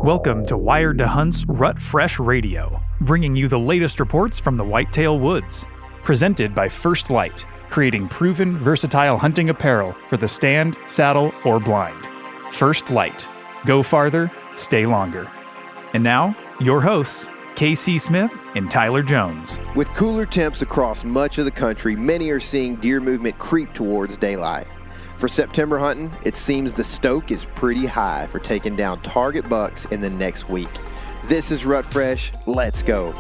Welcome to Wired to Hunt's Rut Fresh Radio, bringing you the latest reports from the Whitetail Woods. Presented by First Light, creating proven, versatile hunting apparel for the stand, saddle, or blind. First Light. Go farther, stay longer. And now, your hosts, KC Smith and Tyler Jones. With cooler temps across much of the country, many are seeing deer movement creep towards daylight. For September hunting, it seems the stoke is pretty high for taking down target bucks in the next week. This is Rut Fresh. Let's go.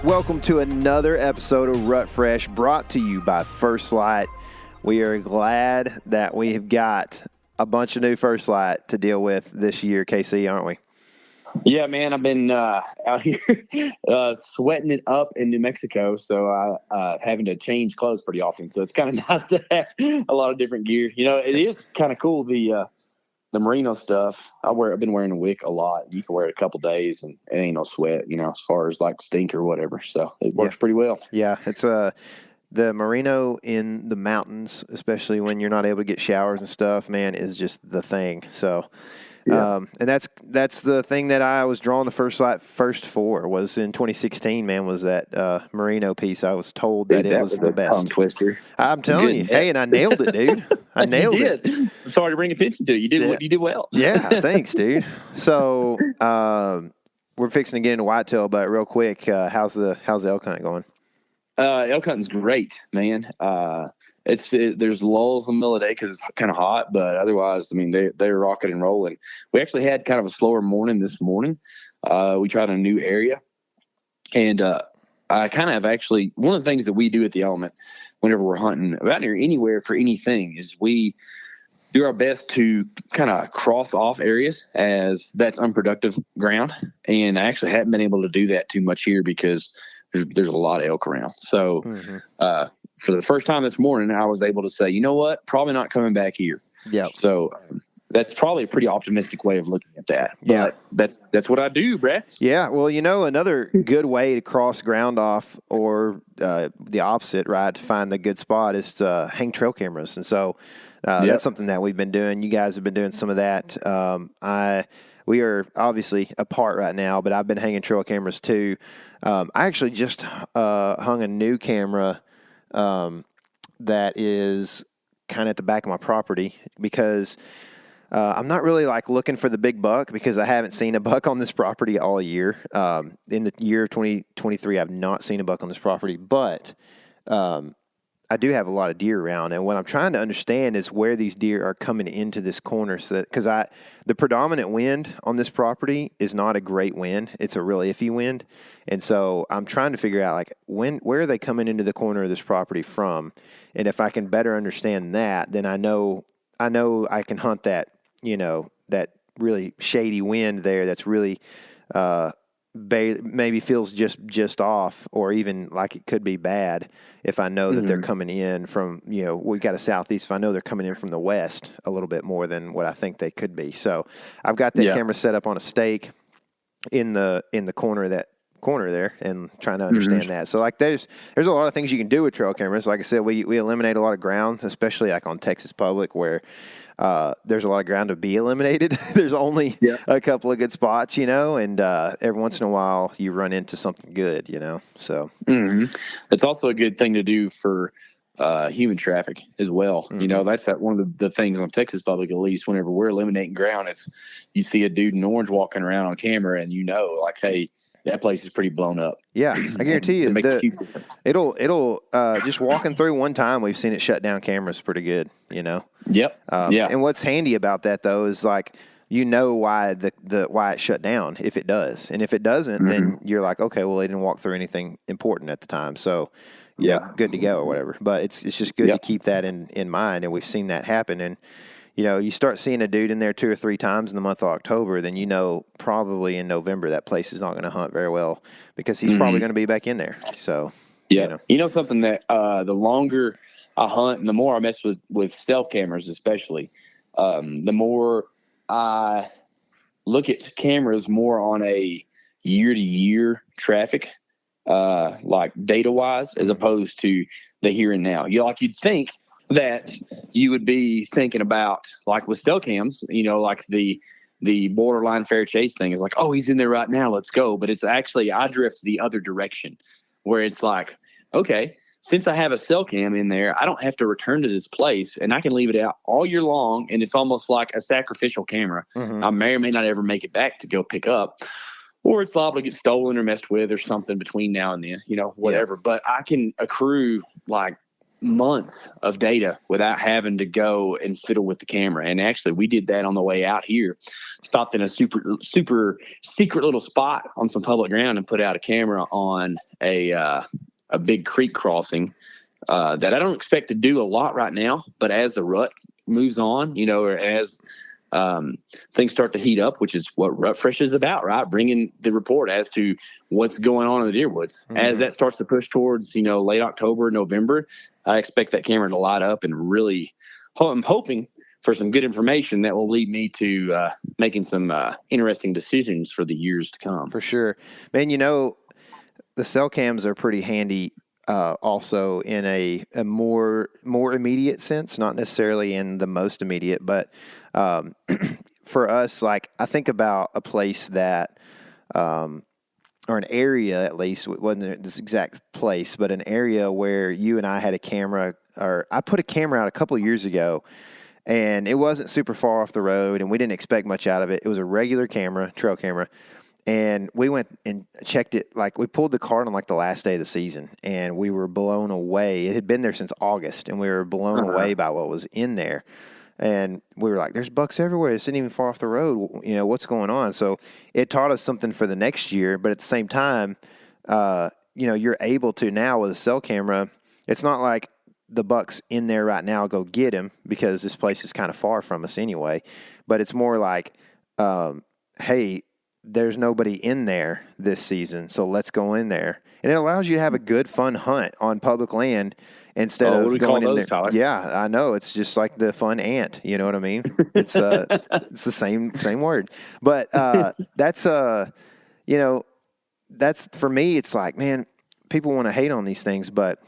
Welcome to another episode of Rut Fresh, brought to you by First Light. We are glad that we have got a bunch of new First Light to deal with this year, KC, aren't we? Yeah, man, I've been out here sweating it up in New Mexico, so having to change clothes pretty often. So it's kind of nice to have a lot of different gear. You know, it is kind of cool, the merino stuff. I've been wearing a wick a lot. You can wear it a couple days, and it ain't no sweat, you know, as far as like stink or whatever. So it works pretty well. Yeah, it's the merino in the mountains, especially when you're not able to get showers and stuff, man, is just the thing. So. Yeah. And that's the thing that I was drawn to First Light first for, was in 2016, man, was that merino piece. I was told that it was the best. Tongue twister. I'm telling you. Hey, and I nailed it, dude. I nailed it. I'm sorry to bring attention to it. You did well. Yeah, thanks, dude. So we're fixing to get into whitetail, but real quick, how's the elk hunt going? Elk hunting's great, man. There's lulls in the middle of the day because it's kind of hot, but otherwise, I mean, they're rocking and rolling. We actually had kind of a slower morning this morning. We tried a new area, and I kind of actually, one of the things that we do at the Element whenever we're hunting about near anywhere for anything is we do our best to kind of cross off areas as that's unproductive ground. And I actually haven't been able to do that too much here because there's a lot of elk around. So, for the first time this morning, I was able to say, you know what, probably not coming back here. Yeah. So that's probably a pretty optimistic way of looking at that. But that's what I do, Brad. Yeah. Well, you know, another good way to cross ground off, or the opposite, right, to find the good spot is to hang trail cameras. And so that's something that we've been doing. You guys have been doing some of that. We are obviously apart right now, but I've been hanging trail cameras too. I actually just hung a new camera that is kind of at the back of my property because I'm not really like looking for the big buck, because I haven't seen a buck on this property all year. In the year 2023, I've not seen a buck on this property, but I do have a lot of deer around, and what I'm trying to understand is where these deer are coming into this corner. So that, because the predominant wind on this property is not a great wind; it's a real iffy wind, and so I'm trying to figure out like where are they coming into the corner of this property from, and if I can better understand that, then I know I can hunt that, you know, that really shady wind there. That's really maybe feels just off, or even like it could be bad, if I know that they're coming in from, you know, we've got a southeast, if I know they're coming in from the west a little bit more than what I think they could be. So I've got that camera set up on a stake in the corner there, and trying to understand that. So like there's a lot of things you can do with trail cameras. Like I said, we eliminate a lot of ground, especially like on Texas Public, where there's a lot of ground to be eliminated. There's only a couple of good spots, you know, and every once in a while you run into something good, you know. So it's also a good thing to do for human traffic as well. You know, that's one of the things on Texas Public, at least whenever we're eliminating ground, is you see a dude in orange walking around on camera, and you know, like, hey, that place is pretty blown up. Yeah, I guarantee you, it'll just walking through one time, we've seen it shut down cameras pretty good, you know. Yep. And what's handy about that though is like, you know why why it shut down if it does, and if it doesn't, then you're like, okay, well, they didn't walk through anything important at the time, so good to go or whatever. But it's just good to keep that in mind, and we've seen that happen. And you know, you start seeing a dude in there 2 or 3 times in the month of October, then you know probably in November that place is not going to hunt very well, because he's probably going to be back in there. So, you know something that the longer I hunt and the more I mess with stealth cameras, especially, the more I look at cameras more on a year-to-year traffic like data wise, as opposed to the here and now. You'd think that you would be thinking about, like with cell cams, like the borderline fair chase thing is like, oh, he's in there right now, let's go. But it's actually, I drift the other direction, where it's like, okay, since I have a cell cam in there, I don't have to return to this place, and I can leave it out all year long. And it's almost like a sacrificial camera. I may or may not ever make it back to go pick up, or it's liable to get stolen or messed with or something between now and then, whatever. Yeah. But I can accrue like months of data without having to go and fiddle with the camera. And actually, we did that on the way out here. Stopped in a super secret little spot on some public ground and put out a camera on a big creek crossing that I don't expect to do a lot right now. But as the rut moves on, or as things start to heat up, which is what Rut Fresh is about, right? Bringing the report as to what's going on in the deer woods. As that starts to push towards, late October, November, I expect that camera to light up, and really, I'm hoping for some good information that will lead me to making some interesting decisions for the years to come. For sure. Man, the cell cams are pretty handy also in a more immediate sense, not necessarily in the most immediate, but for us, like I think about a place that, or an area at least, it wasn't this exact place, but an area where you and I had a camera, or I put a camera out a couple of years ago, and it wasn't super far off the road, and we didn't expect much out of it. It was a regular camera, trail camera. And we went and checked it, like we pulled the card on like the last day of the season, and we were blown away. It had been there since August, and we were blown away by what was in there. And we were like, there's bucks everywhere. It's not even far off the road. What's going on? So it taught us something for the next year. But at the same time, you're able to now with a cell camera. It's not like the buck's in there right now, go get him, because this place is kind of far from us anyway. But it's more like, hey, there's nobody in there this season, so let's go in there. And it allows you to have a good, fun hunt on public land instead of going in there. Tyler? Yeah, I know. It's just like the fun ant. You know what I mean? It's it's the same word. But that's for me. It's like, man, people want to hate on these things, but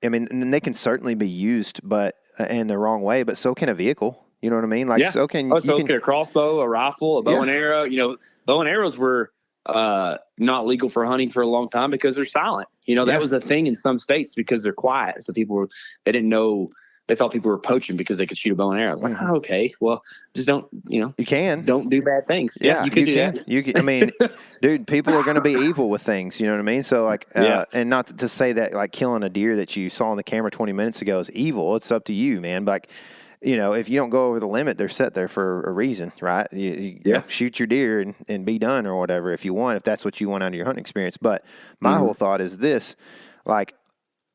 I mean, and they can certainly be used, but in the wrong way. But so can a vehicle. You know what I mean? Like, so can a crossbow, a rifle, a bow and arrow. Bow and arrows were not legal for hunting for a long time because they're silent. That was the thing in some states because they're quiet. So they didn't know, they thought people were poaching because they could shoot a bow and arrow. I was like, oh, okay, well, just don't, you can. Don't do bad things. Yeah, you can do that. You can, I mean, dude, people are going to be evil with things. You know what I mean? So like, and not to say that like killing a deer that you saw on the camera 20 minutes ago is evil. It's up to you, man. But like, if you don't go over the limit, they're set there for a reason, right? You shoot your deer and be done or whatever if you want, if that's what you want out of your hunting experience. But my whole thought is this, like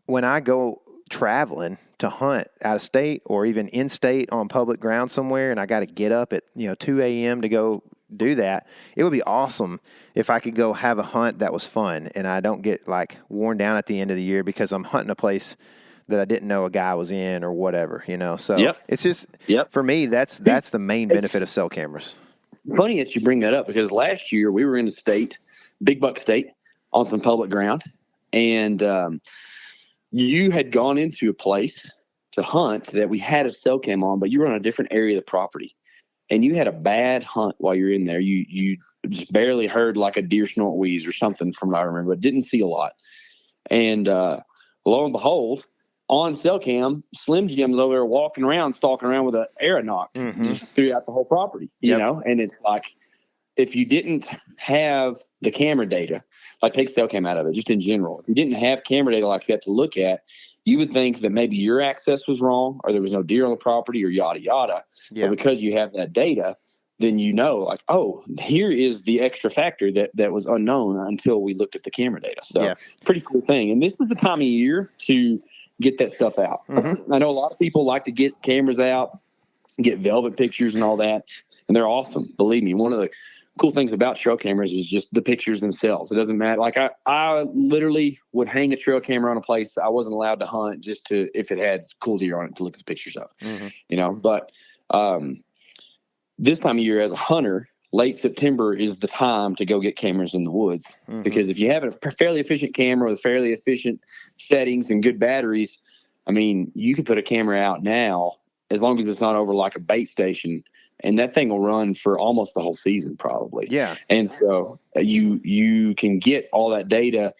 when I go traveling to hunt out of state or even in state on public ground somewhere, and I got to get up at 2 a.m. to go do that, it would be awesome if I could go have a hunt that was fun and I don't get like worn down at the end of the year because I'm hunting a place that I didn't know a guy was in or whatever, So it's just, for me, that's the main benefit of cell cameras. Funny that you bring that up because last year we were in a state, big buck state, on some public ground, and you had gone into a place to hunt that we had a cell cam on, but you were on a different area of the property, and you had a bad hunt while you're in there. You just barely heard like a deer snort wheeze or something from what I remember, but didn't see a lot. And lo and behold, on cell cam, Slim Jim's over there walking around, stalking around with an arrow knock just throughout the whole property, you know? And it's like, if you didn't have the camera data, like take cell cam out of it, just in general, if you didn't have camera data like that to look at, you would think that maybe your access was wrong or there was no deer on the property or yada, yada. But because you have that data, then like, oh, here is the extra factor that was unknown until we looked at the camera data. So pretty cool thing. And this is the time of year to get that stuff out. I know a lot of people like to get cameras out, get velvet pictures and all that, and they're awesome. Believe me, one of the cool things about trail cameras is just the pictures themselves. It doesn't matter. Like I literally would hang a trail camera on a place I wasn't allowed to hunt just to, if it had cool deer on it, to look at the pictures of, But this time of year as a hunter, late September is the time to go get cameras in the woods. Because if you have a fairly efficient camera with fairly efficient settings and good batteries, I mean, you can put a camera out now as long as it's not over like a bait station, and that thing will run for almost the whole season probably. Yeah. And so you can get all that data,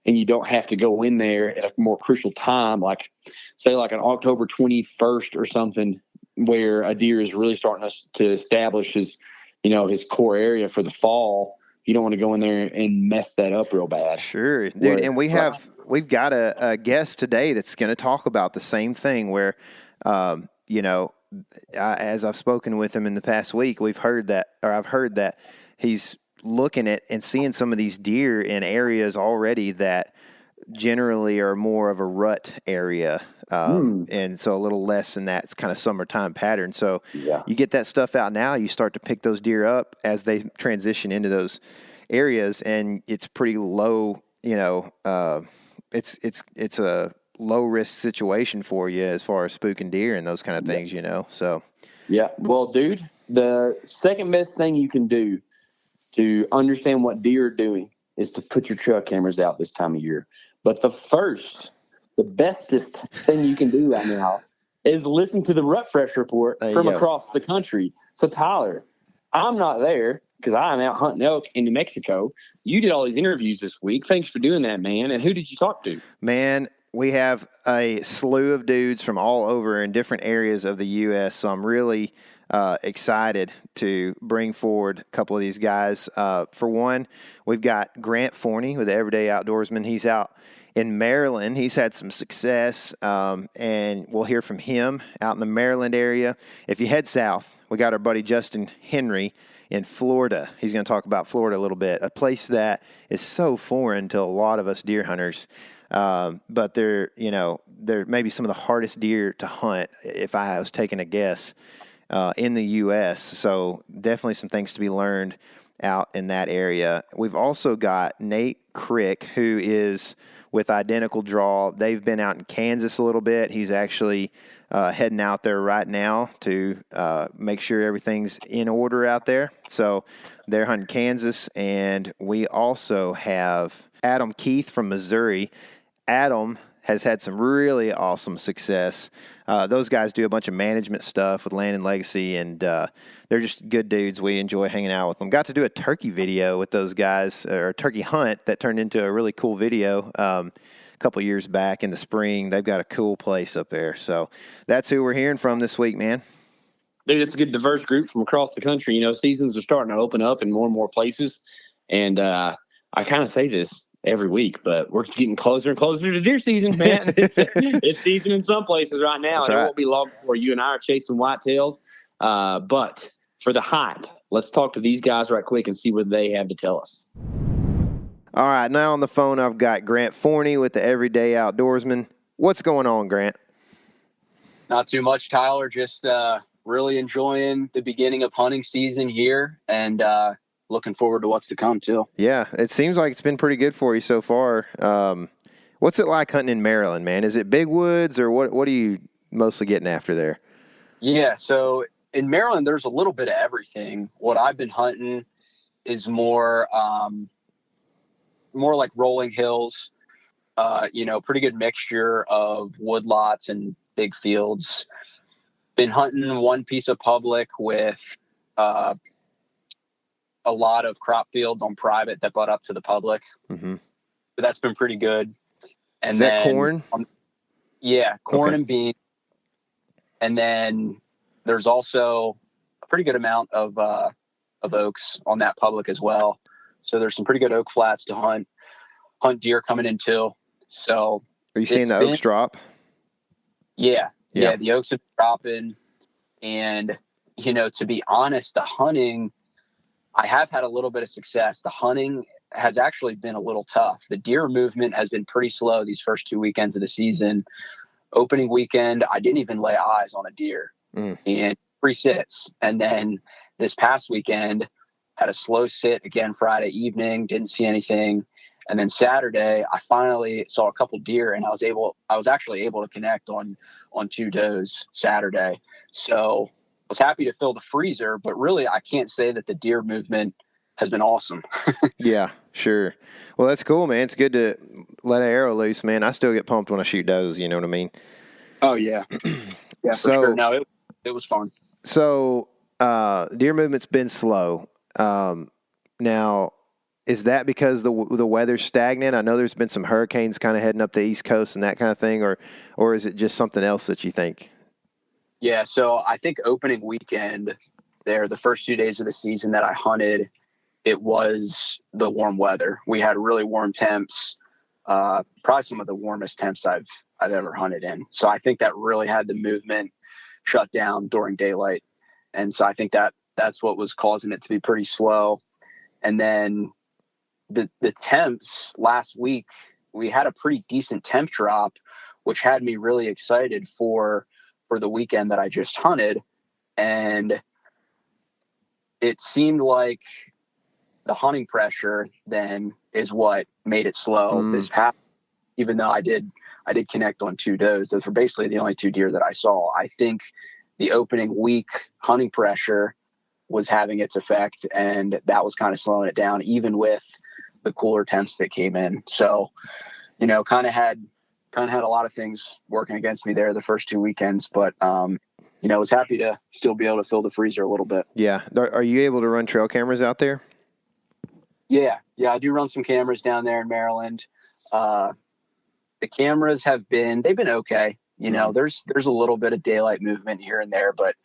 and you don't have to go in there at a more crucial time, like say like an October 21st or something, where a deer is really starting to establish his core area for the fall. You don't want to go in there and mess that up real bad. Sure, dude. And we've got a guest today that's going to talk about the same thing where, as I've spoken with him in the past week, I've heard that he's looking at and seeing some of these deer in areas already that generally are more of a rut area. And so a little less in that kind of summertime pattern. So you get that stuff out now, you start to pick those deer up as they transition into those areas, and it's pretty low, it's a low risk situation for you as far as spooking deer and those kind of things, so. Yeah. Well, dude, the second best thing you can do to understand what deer are doing is to put your trail cameras out this time of year. But the bestest thing you can do right now is listen to the Rut Fresh report from across the country. So, Tyler, I'm not there because I'm out hunting elk in New Mexico. You did all these interviews this week. Thanks for doing that, man. And who did you talk to? Man, we have a slew of dudes from all over in different areas of the U.S., so I'm really excited to bring forward a couple of these guys. For one, we've got Grant Forney with the Everyday Outdoorsman. He's out in Maryland. He's had some success, and we'll hear from him out in the Maryland area. If you head south, we got our buddy Justin Henry in Florida. He's going to talk about Florida a little bit, a place that is so foreign to a lot of us deer hunters. But they're maybe some of the hardest deer to hunt, if I was taking a guess, in the U.S. So definitely some things to be learned out in that area. We've also got Nate Crick, who is with Identical Draw. They've been out in Kansas a little bit. He's actually heading out there right now to make sure everything's in order out there. So they're hunting Kansas. And we also have Adam Keith from Missouri. Adam has had some really awesome success. Those guys do a bunch of management stuff with Land and Legacy, and they're just good dudes. We enjoy hanging out with them. Got to do a turkey video with those guys, or a turkey hunt that turned into a really cool video a couple years back in the spring. They've got a cool place up there. So that's who we're hearing from this week, man. Dude, it's a good diverse group from across the country. Seasons are starting to open up in more and more places. And I kind of say this every week, but we're getting closer and closer to deer season, man. It's season in some places right now. That's and right. It won't be long before you and I are chasing whitetails. But for the hype, let's talk to these guys right quick and see what they have to tell us. All right, now on the phone, I've got Grant Forney with the Everyday Outdoorsman. What's going on, Grant? Not too much, Tyler. Just really enjoying the beginning of hunting season here, and looking forward to what's to come, too. Yeah, it seems like it's been pretty good for you so far. What's it like hunting in Maryland, man? Is it big woods, or what are you mostly getting after there? Yeah, so in Maryland, there's a little bit of everything. What I've been hunting is more like rolling hills, pretty good mixture of woodlots and big fields. Been hunting one piece of public with a lot of crop fields on private that butt up to the public. Mm-hmm. But that's been pretty good. And is that corn? Corn Okay. and beans. And then there's also a pretty good amount of oaks on that public as well. So there's some pretty good oak flats to hunt deer coming in too. So are you seeing the oaks drop? Yeah, the oaks have been dropping. And, to be honest, the hunting, I have had a little bit of success. The hunting has actually been a little tough. The deer movement has been pretty slow these first 2 weekends of the season. Opening weekend, I didn't even lay eyes on a deer and 3 sits. And then this past weekend, had a slow sit again Friday evening, didn't see anything. And then Saturday, I finally saw a couple deer, and I was actually able to connect on 2 does Saturday. So was happy to fill the freezer, but really I can't say that the deer movement has been awesome. Yeah, sure. Well, that's cool, man. It's good to let an arrow loose, man. I still get pumped when I shoot does, you know what I mean? Oh yeah. Yeah, for sure. No, it was fun. So, deer movement's been slow. Now, is that because the weather's stagnant? I know there's been some hurricanes kind of heading up the East Coast and that kind of thing, or is it just something else that you think? Yeah, so I think opening weekend there, the first 2 days of the season that I hunted, it was the warm weather. We had really warm temps, probably some of the warmest temps I've ever hunted in. So I think that really had the movement shut down during daylight. And so I think that's what was causing it to be pretty slow. And then the temps last week, we had a pretty decent temp drop, which had me really excited for the weekend that I just hunted. And it seemed like the hunting pressure then is what made it slow this past, even though I did connect on 2 does. Those were basically the only 2 deer that I saw. I think the opening week hunting pressure was having its effect, and that was kind of slowing it down, even with the cooler temps that came in. So, kind of had a lot of things working against me there the first 2 weekends, but, was happy to still be able to fill the freezer a little bit. Yeah. Are you able to run trail cameras out there? Yeah. I do run some cameras down there in Maryland. The cameras they've been okay. There's a little bit of daylight movement here and there, but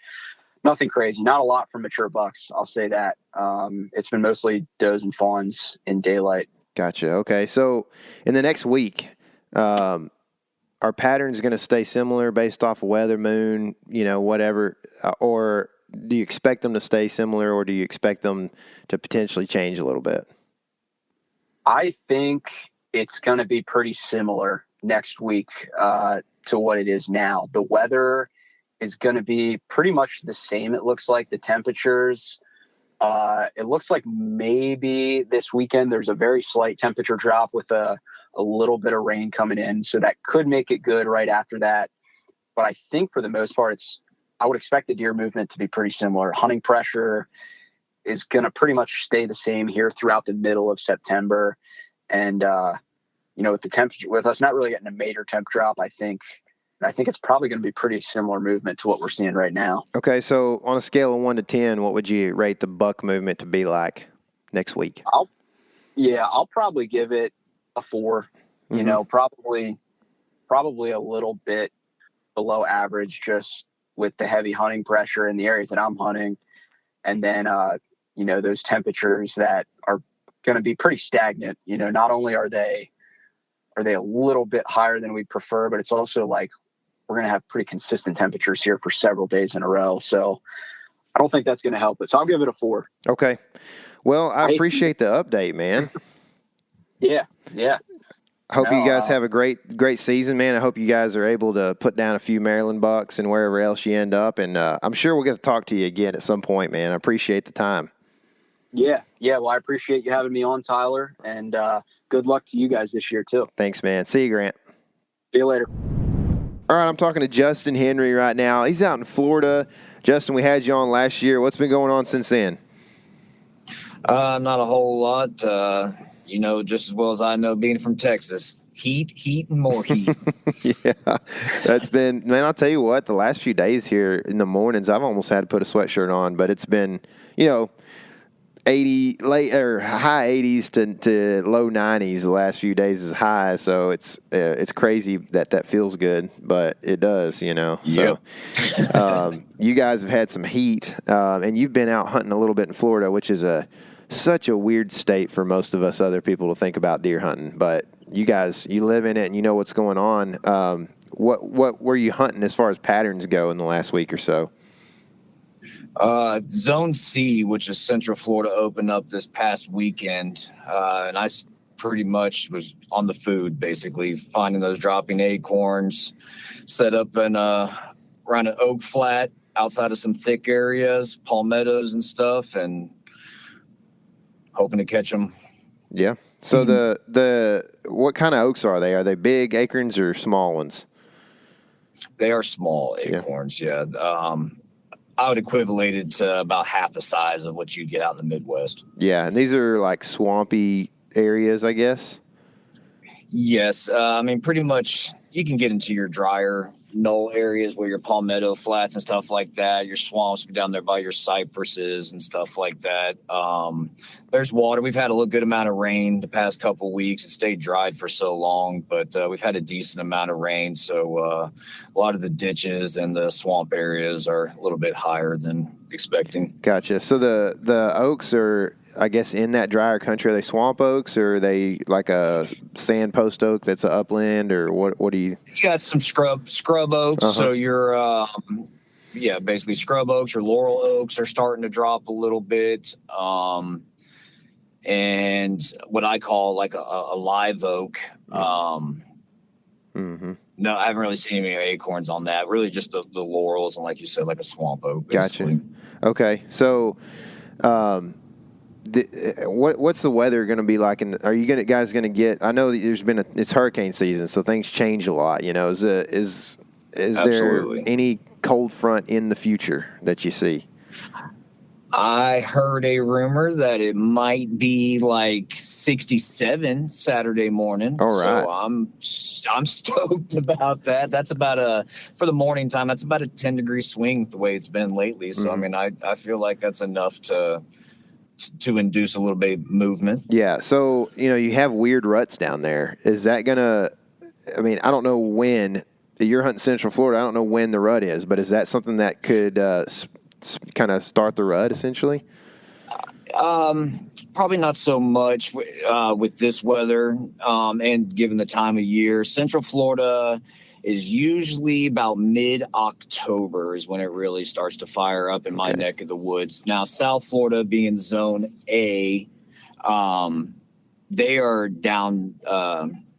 nothing crazy. Not a lot for mature bucks, I'll say that. It's been mostly does and fawns in daylight. Gotcha. Okay. So in the next week, are patterns going to stay similar based off of weather, moon, whatever, or do you expect them to stay similar, or do you expect them to potentially change a little bit? I think it's going to be pretty similar next week to what it is now. The weather is going to be pretty much the same. It looks like the temperatures, it looks like maybe this weekend there's a very slight temperature drop with a little bit of rain coming in. So that could make it good right after that. But I think for the most part, I would expect the deer movement to be pretty similar. Hunting pressure is going to pretty much stay the same here throughout the middle of September. And, with the temperature, with us not really getting a major temp drop, I think it's probably going to be pretty similar movement to what we're seeing right now. Okay. So on a scale of 1 to 10, what would you rate the buck movement to be like next week? I'll probably give it a 4, probably a little bit below average, just with the heavy hunting pressure in the areas that I'm hunting. And then, those temperatures that are going to be pretty stagnant. Not only are they a little bit higher than we'd prefer, but it's also like we're going to have pretty consistent temperatures here for several days in a row. So I don't think that's going to help it. So I'll give it a 4. Okay. Well, I appreciate the update, man. Yeah. I hope you guys have a great season, man. I hope you guys are able to put down a few Maryland bucks and wherever else you end up. And I'm sure we'll get to talk to you again at some point, man. I appreciate the time. Yeah. Well, I appreciate you having me on, Tyler, and good luck to you guys this year too. Thanks, man. See you, Grant. See you later. All right, I'm talking to Justin Henry right now. He's out in Florida. Justin, we had you on last year. What's been going on since then? Not a whole lot. Just as well as I know, being from Texas, heat, and more heat. Yeah, that's been, man, I'll tell you what, the last few days here in the mornings, I've almost had to put a sweatshirt on, but it's been, 80 late or high 80s to low 90s the last few days is high, so it's crazy that feels good, but it does, So you guys have had some heat, and you've been out hunting a little bit in Florida, which is such a weird state for most of us other people to think about deer hunting, but you guys, you live in it and you know what's going on. What were you hunting as far as patterns go in the last week or so? Zone C, which is Central Florida, opened up this past weekend, and I pretty much was on the food, basically finding those dropping acorns, set up in around an oak flat outside of some thick areas, palmettos and stuff, and hoping to catch them. Yeah. So the what kind of oaks are they? Are they big acorns or small ones? They are small acorns. Yeah. I would equivalent it to about half the size of what you'd get out in the Midwest. Yeah, and these are like swampy areas, I guess. Yes, I mean, pretty much you can get into your drier knoll areas where your palmetto flats and stuff like that, your swamps down there by your cypresses and stuff like that. There's water. We've had a good amount of rain the past couple of weeks. It stayed dried for so long, but we've had a decent amount of rain. So a lot of the ditches and the swamp areas are a little bit higher than expecting. Gotcha. So the oaks are, I guess, in that drier country. Are they swamp oaks, or are they like a sand post oak that's an upland, or what do you? You got some scrub oaks. Uh-huh. So you're, basically scrub oaks or laurel oaks are starting to drop a little bit. And what I call like a live oak. Mm-hmm. No, I haven't really seen any acorns on that. Really just the laurels and, like you said, like a swamp oak. Basically. Gotcha. Okay. So, what's the weather going to be like? And are you guys going to get? I know that it's hurricane season, so things change a lot. You know, is there any cold front in the future that you see? I heard a rumor that it might be like 67 Saturday morning. All right. So I'm stoked about that. That's about for the morning time, that's about a 10-degree swing the way it's been lately. So, I mean, I feel like that's enough to induce a little bit of movement. Yeah. So, you have weird ruts down there. Is that going to, I mean, I don't know when you're hunting Central Florida. I don't know when the rut is, but is that something that could, kind of start the rut essentially? Probably not so much with this weather and given the time of year. Central Florida is usually about mid-October is when it really starts to fire up in my neck of the woods. Now, South Florida being Zone A, they are down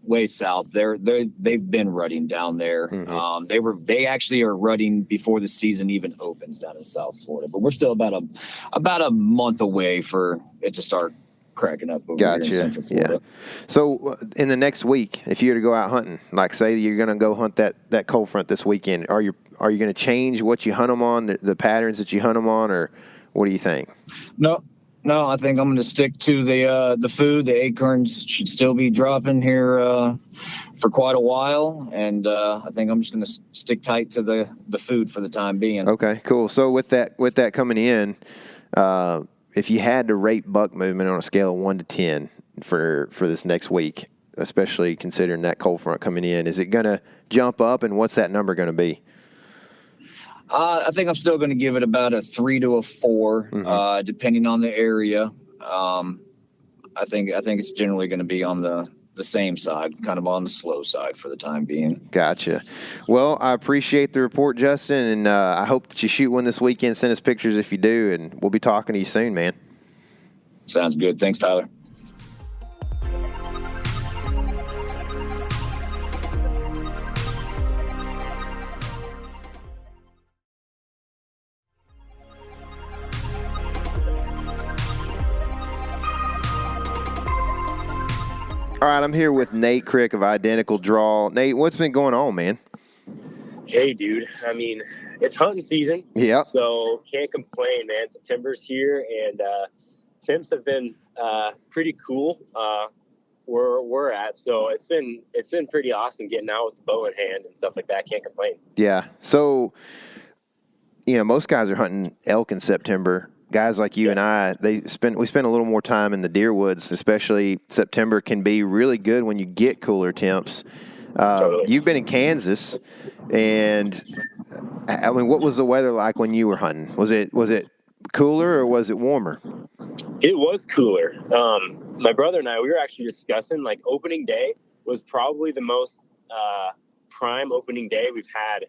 way south. They've been rutting down there. Mm-hmm. They actually are rutting before the season even opens down in South Florida. But we're still about a month away for it to start cracking up over here in Central Florida. Yeah. So in the next week, if you were to go out hunting, like say you're going to go hunt that cold front this weekend, are you going to change what you hunt them on, the patterns that you hunt them on, or what do you think? No, I think I'm going to stick to the food. The acorns should still be dropping here for quite a while, and I think I'm just going to stick tight to the food for the time being. Okay, cool. So with that coming in, if you had to rate buck movement on a scale of 1 to 10 for this next week, especially considering that cold front coming in, is it going to jump up, and what's that number going to be? I think I'm still going to give it about a 3 to a 4, depending on the area. I think it's generally going to be on the same side, kind of on the slow side for the time being. Gotcha. Well, I appreciate the report, Justin, and I hope that you shoot one this weekend. Send us pictures if you do, and we'll be talking to you soon, man. Sounds good. Thanks, Tyler. All right, I'm here with Nate Crick of Identical Draw. Nate, what's been going on, man? Hey, dude. I mean, it's hunting season. Yeah. So can't complain, man. September's here, and temps have been pretty cool where we're at. So it's been pretty awesome getting out with the bow in hand and stuff like that. Can't complain. Yeah. So, most guys are hunting elk in September. Guys like you and I, we spend a little more time in the deer woods, especially September can be really good when you get cooler temps. Totally. You've been in Kansas, and I mean, what was the weather like when you were hunting? Was it cooler or was it warmer? It was cooler. My brother and I, we were actually discussing, like, opening day was probably the most prime opening day we've had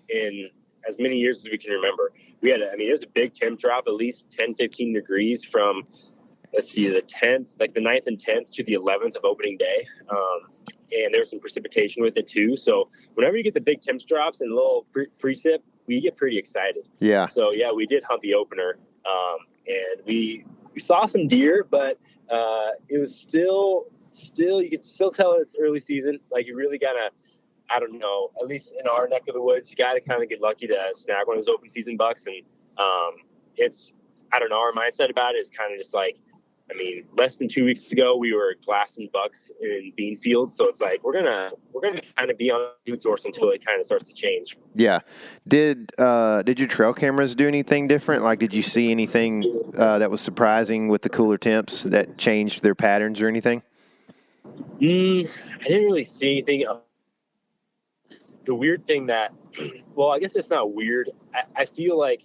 in as many years as we can remember. It was a big temp drop, at least 10, 15 degrees from, the 10th, like the 9th and 10th to the 11th of opening day. And there was some precipitation with it too. So whenever you get the big temps drops and a little precip, we get pretty excited. Yeah. So yeah, we did hunt the opener. And we saw some deer, but it was still, you could still tell it's early season. Like, you really gotta, I don't know, at least in our neck of the woods, you got to kind of get lucky to snag one of those open season bucks. And I don't know, our mindset about it is kind of just like, I mean, less than 2 weeks ago, we were glassing bucks in bean fields. So it's like, we're gonna kind of be on food source until it kind of starts to change. Yeah. Did your trail cameras do anything different? Like, did you see anything that was surprising with the cooler temps that changed their patterns or anything? I didn't really see anything. The weird thing that, well, I guess it's not weird. I feel like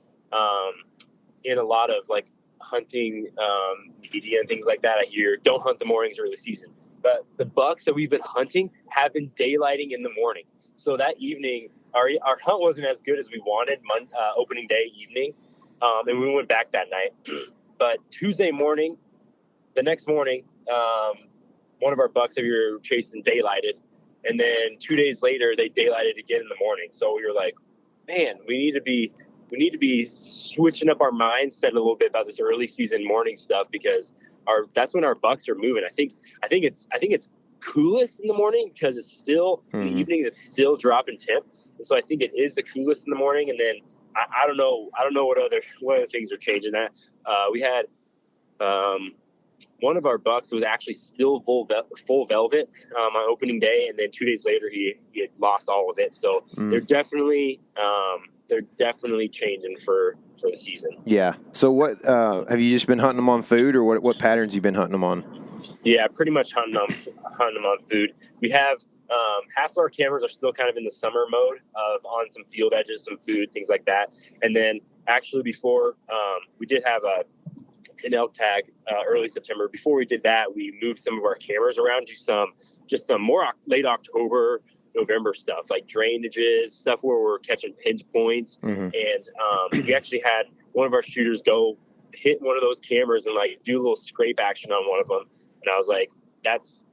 in a lot of like hunting media and things like that, I hear don't hunt the mornings early season. But the bucks that we've been hunting have been daylighting in the morning. So that evening, our hunt wasn't as good as we wanted opening day evening, and we went back that night. But Tuesday morning, the next morning, one of our bucks that we were chasing daylighted, and then 2 days later they daylighted again in the morning. So we were like, man, we need to be switching up our mindset a little bit about this early season morning stuff, because that's when our bucks are moving. I think it's coolest in the morning because it's still in the evenings, it's still dropping temp. And so I think it is the coolest in the morning. And then I don't know what other things are changing that. We had one of our bucks was actually still full velvet on opening day, and then 2 days later he had lost all of it. So they're definitely changing for the season. Yeah. So what have you just been hunting them on food, or what patterns you been hunting them on? Yeah, pretty much hunting them on food. We have half of our cameras are still kind of in the summer mode of on some field edges, some food, things like that. And then actually before we did have an elk tag early September. Before we did that, we moved some of our cameras around to some more late October, November stuff, like drainages, stuff where we're catching pinch points. And we actually had one of our shooters go hit one of those cameras and like do a little scrape action on one of them. And I was like, that's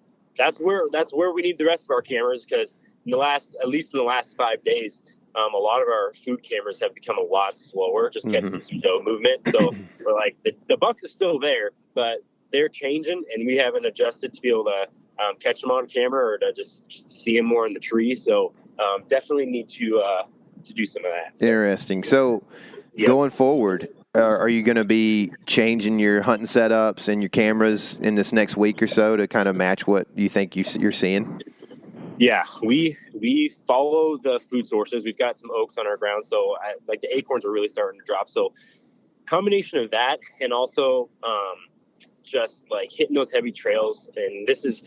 where we need the rest of our cameras, because at least in the last 5 days, a lot of our food cameras have become a lot slower, just catching some doe movement. So we're like, the bucks are still there, but they're changing, and we haven't adjusted to be able to catch them on camera or to just see them more in the tree. So definitely need to do some of that. So, interesting. So going forward, are you going to be changing your hunting setups and your cameras in this next week or so to kind of match what you think you're seeing? Yeah, we follow the food sources. We've got some oaks on our ground, so like the acorns are really starting to drop. So combination of that, and also just like hitting those heavy trails. And this is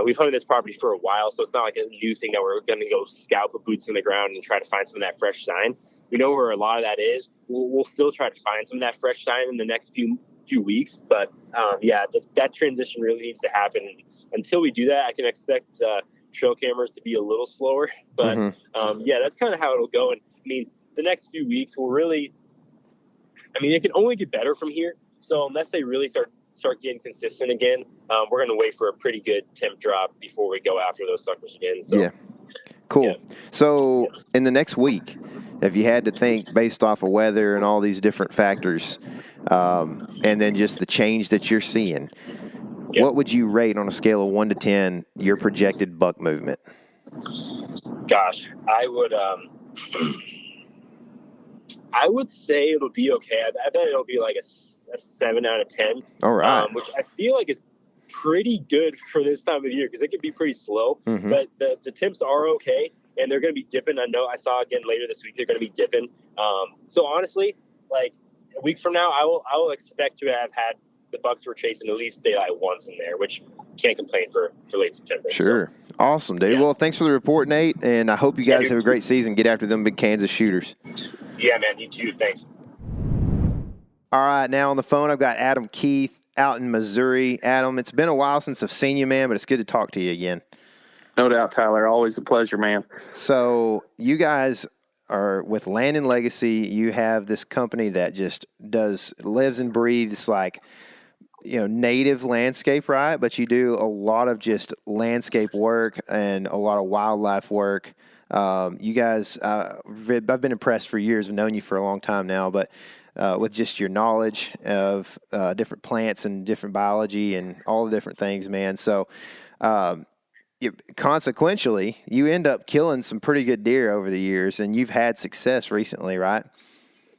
we've hunted this property for a while, so it's not like a new thing that we're going to go scout, put boots in the ground, and try to find some of that fresh sign. We know where a lot of that is. We'll still try to find some of that fresh sign in the next few weeks. But that transition really needs to happen. And until we do that, I can expect trail cameras to be a little slower, but that's kind of how it'll go. And I mean, the next few weeks will really, it can only get better from here. So unless they really start getting consistent again, we're going to wait for a pretty good temp drop before we go after those suckers again. So, yeah. Cool. Yeah. So in the next week, if you had to think based off of weather and all these different factors, and then just the change that you're seeing, what would you rate on a scale of 1 to 10 your projected buck movement? Gosh, I would say it'll be okay. I bet it'll be like a 7 out of 10. All right. Which I feel like is pretty good for this time of year, because it can be pretty slow. But the temps are okay, and they're going to be dipping. I know I saw again later this week they're going to be dipping. So honestly, like a week from now, I will expect to have had the bucks we're chasing at least daylight once in there, which can't complain for late September. Sure. So, awesome, dude. Yeah. Well, thanks for the report, Nate, and I hope you guys have a great season. Get after them big Kansas shooters. Yeah, man. You too. Thanks. All right, now on the phone, I've got Adam Keith out in Missouri. Adam, it's been a while since I've seen you, man, but it's good to talk to you again. No doubt, Tyler. Always a pleasure, man. So you guys are with Land and Legacy. You have this company that just lives and breathes like, native landscape, right? But you do a lot of just landscape work and a lot of wildlife work. You guys, I've been impressed for years. I've known you for a long time now, but with just your knowledge of different plants and different biology and all the different things, man. So consequentially, you end up killing some pretty good deer over the years, and you've had success recently, right?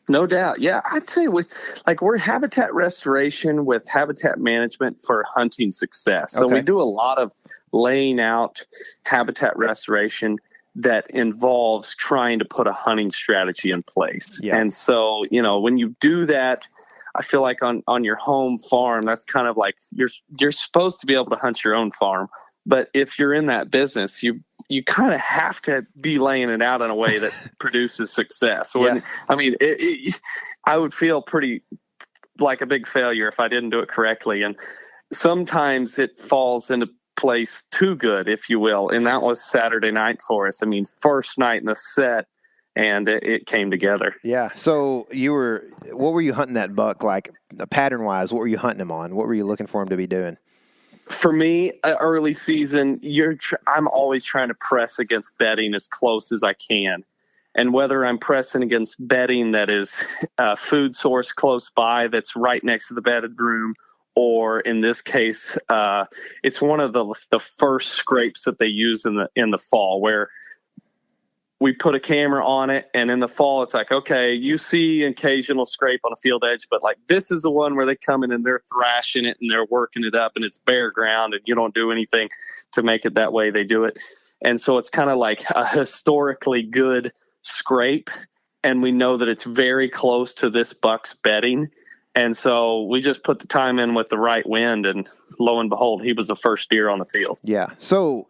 No doubt. Yeah, I'd say we're habitat restoration with habitat management for hunting success. So we do a lot of laying out habitat restoration that involves trying to put a hunting strategy in place. Yeah. And so, when you do that, I feel like on your home farm, that's kind of like you're supposed to be able to hunt your own farm. But if you're in that business, you kind of have to be laying it out in a way that produces success. Yeah. I mean, I would feel pretty like a big failure if I didn't do it correctly. And sometimes it falls into place too good, if you will. And that was Saturday night for us. I mean, first night in the set, and it came together. Yeah. So what were you hunting that buck like pattern wise? What were you hunting him on? What were you looking for him to be doing? For me, early season, I'm always trying to press against bedding as close as I can. And whether I'm pressing against bedding that is a food source close by that's right next to the bedded room, or in this case, it's one of the first scrapes that they use in the fall, where we put a camera on it, and in the fall, it's like, okay, you see an occasional scrape on a field edge, but like this is the one where they come in and they're thrashing it and they're working it up, and it's bare ground, and you don't do anything to make it that way. They do it. And so it's kind of like a historically good scrape, and we know that it's very close to this buck's bedding. And so we just put the time in with the right wind, and lo and behold, he was the first deer on the field. Yeah. So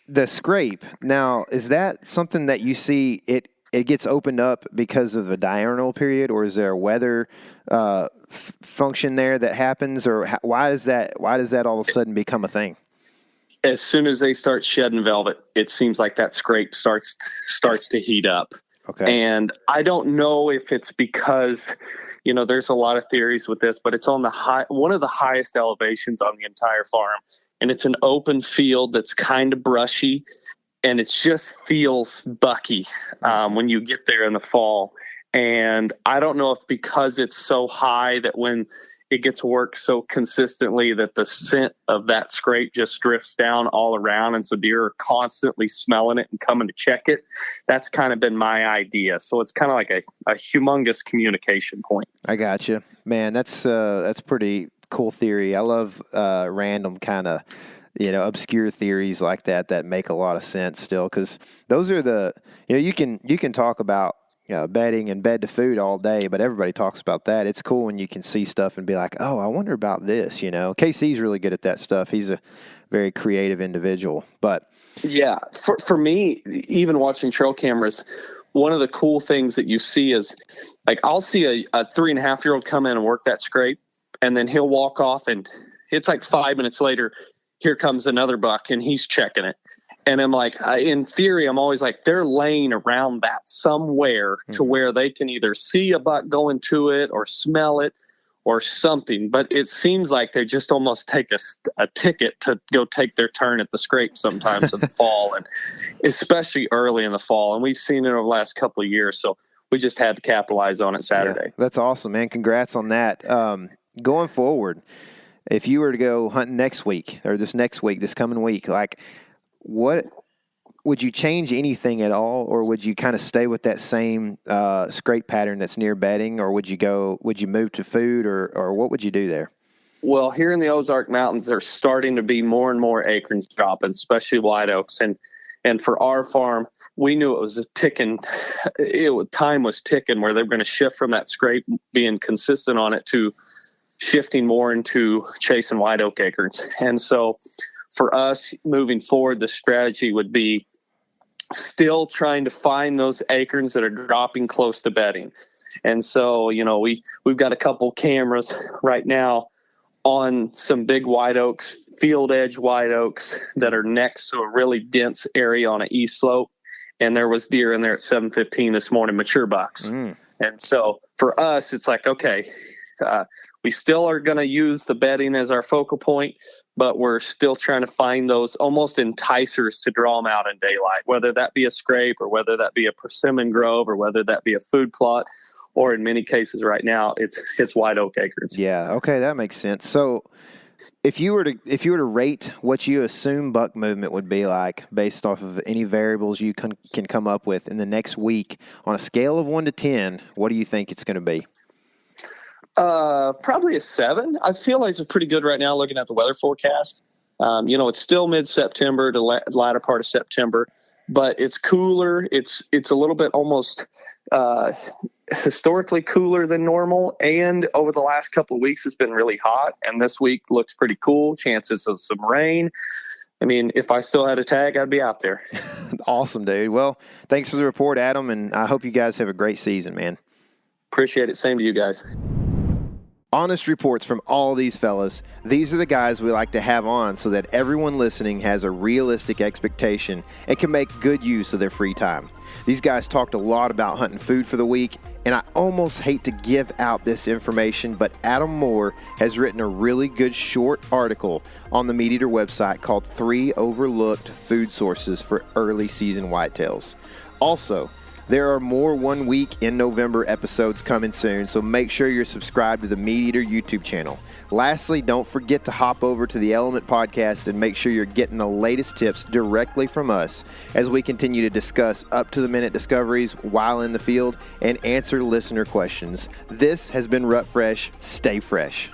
the scrape, now, is that something that you see it gets opened up because of the diurnal period, or is there a weather function there that happens, or why does that all of a sudden become a thing? As soon as they start shedding velvet, it seems like that scrape starts to heat up. Okay. And I don't know if it's because, there's a lot of theories with this, but it's on one of the highest elevations on the entire farm. And it's an open field that's kind of brushy, and it just feels bucky when you get there in the fall. And I don't know if because it's so high that when it gets worked so consistently that the scent of that scrape just drifts down all around, and so deer are constantly smelling it and coming to check it. That's kind of been my idea. So it's kind of like a humongous communication point. I got you, man. That's pretty cool theory. I love random kind of obscure theories like that make a lot of sense still, because those are you can talk about bedding and bed to food all day, but everybody talks about that. It's cool when you can see stuff and be like, oh, I wonder about this. KC's really good at that stuff. He's a very creative individual. But yeah, for me, even watching trail cameras, one of the cool things that you see is like I'll see a 3.5-year-old come in and work that scrape, and then he'll walk off, and it's like 5 minutes later, here comes another buck, and he's checking it. And I'm like, in theory, I'm always like, they're laying around that somewhere to where they can either see a buck going to it or smell it or something. But it seems like they just almost take a ticket to go take their turn at the scrape sometimes in the fall, and especially early in the fall. And we've seen it over the last couple of years. So we just had to capitalize on it Saturday. Yeah, that's awesome, man. Congrats on that. Going forward, if you were to go hunting next week or this coming week, like, what would you change anything at all, or would you kind of stay with that same scrape pattern that's near bedding, or would you move to food, or what would you do there? Well, here in the Ozark Mountains, there's starting to be more and more acorns dropping, especially white oaks. And for our farm, we knew it was a ticking. Time was ticking where they were going to shift from that scrape being consistent on it to shifting more into chasing white oak acorns. And so for us moving forward, the strategy would be still trying to find those acorns that are dropping close to bedding. And so, we've got a couple cameras right now on some big white oaks, field edge white oaks that are next to a really dense area on an east slope. And there was deer in there at 7:15 this morning, mature bucks. And so for us, it's like, okay, we still are going to use the bedding as our focal point, but we're still trying to find those almost enticers to draw them out in daylight, whether that be a scrape or whether that be a persimmon grove or whether that be a food plot, or in many cases right now, it's white oak acorns. Yeah. Okay. That makes sense. So If you were to rate what you assume buck movement would be like based off of any variables you can come up with in the next week on a scale of 1 to 10, what do you think it's going to be? Probably a 7. I feel like it's pretty good right now looking at the weather forecast. It's still mid-September to latter part of September, but it's cooler. It's a little bit almost historically cooler than normal. And over the last couple of weeks, it's been really hot. And this week looks pretty cool. Chances of some rain. I mean, if I still had a tag, I'd be out there. Awesome, dude. Well, thanks for the report, Adam. And I hope you guys have a great season, man. Appreciate it. Same to you guys. Honest reports from all these fellas. These are the guys we like to have on so that everyone listening has a realistic expectation and can make good use of their free time. These guys talked a lot about hunting food for the week, and I almost hate to give out this information, but Adam Moore has written a really good short article on the Meat Eater website called 3 Overlooked Food Sources for Early Season Whitetails. Also, there are more 1 week in November episodes coming soon, so make sure you're subscribed to the Meat Eater YouTube channel. Lastly, don't forget to hop over to the Element Podcast and make sure you're getting the latest tips directly from us as we continue to discuss up-to-the-minute discoveries while in the field and answer listener questions. This has been Rut Fresh. Stay fresh.